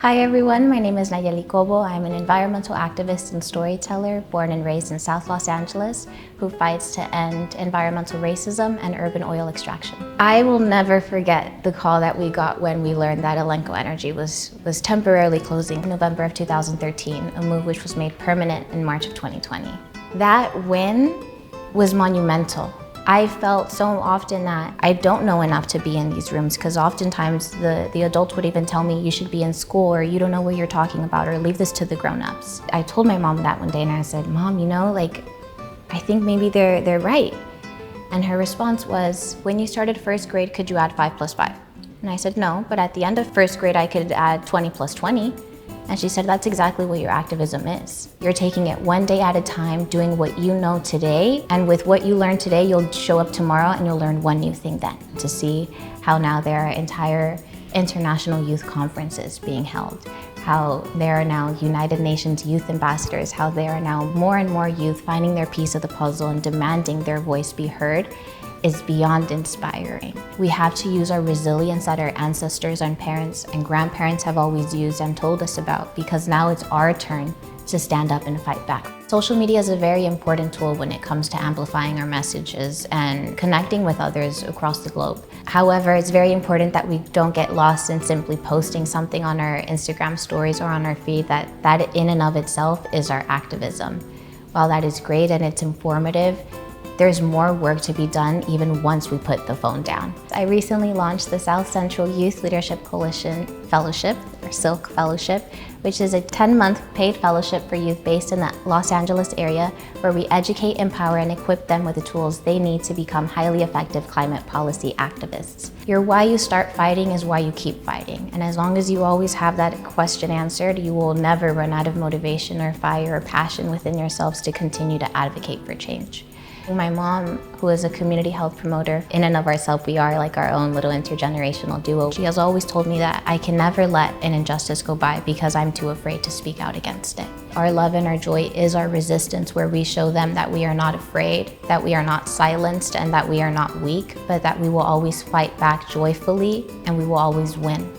Hi everyone, my name is Nalleli Cobo. I'm an environmental activist and storyteller born and raised in South Los Angeles who fights to end environmental racism and urban oil extraction. I will never forget the call that we got when we learned that Elenco Energy was temporarily closing in November of 2013, a move which was made permanent in March of 2020. That win was monumental. I felt so often that I don't know enough to be in these rooms because oftentimes the adults would even tell me you should be in school or you don't know what you're talking about or leave this to the grown-ups. I told my mom that one day and I said, Mom, I think maybe they're right. And her response was, when you started first grade, could you add 5 plus 5? And I said, no, but at the end of first grade, I could add 20 plus 20. And she said, that's exactly what your activism is. You're taking it one day at a time, doing what you know today, and with what you learn today, you'll show up tomorrow and you'll learn one new thing then. To see how now there are entire international youth conferences being held, how there are now United Nations youth ambassadors, how there are now more and more youth finding their piece of the puzzle and demanding their voice be heard, is beyond inspiring. We have to use our resilience that our ancestors and parents and grandparents have always used and told us about, because now it's our turn to stand up and fight back. Social media is a very important tool when it comes to amplifying our messages and connecting with others across the globe. However, it's very important that we don't get lost in simply posting something on our Instagram stories or on our feed that in and of itself is our activism. While that is great and it's informative, there's more work to be done even once we put the phone down. I recently launched the South Central Youth Leadership Coalition Fellowship, or SILC Fellowship, which is a 10-month paid fellowship for youth based in the Los Angeles area, where we educate, empower, and equip them with the tools they need to become highly effective climate policy activists. Your why you start fighting is why you keep fighting. And as long as you always have that question answered, you will never run out of motivation or fire or passion within yourselves to continue to advocate for change. My mom, who is a community health promoter, in and of ourselves, we are like our own little intergenerational duo. She has always told me that I can never let an injustice go by because I'm too afraid to speak out against it. Our love and our joy is our resistance, where we show them that we are not afraid, that we are not silenced, and that we are not weak, but that we will always fight back joyfully and we will always win.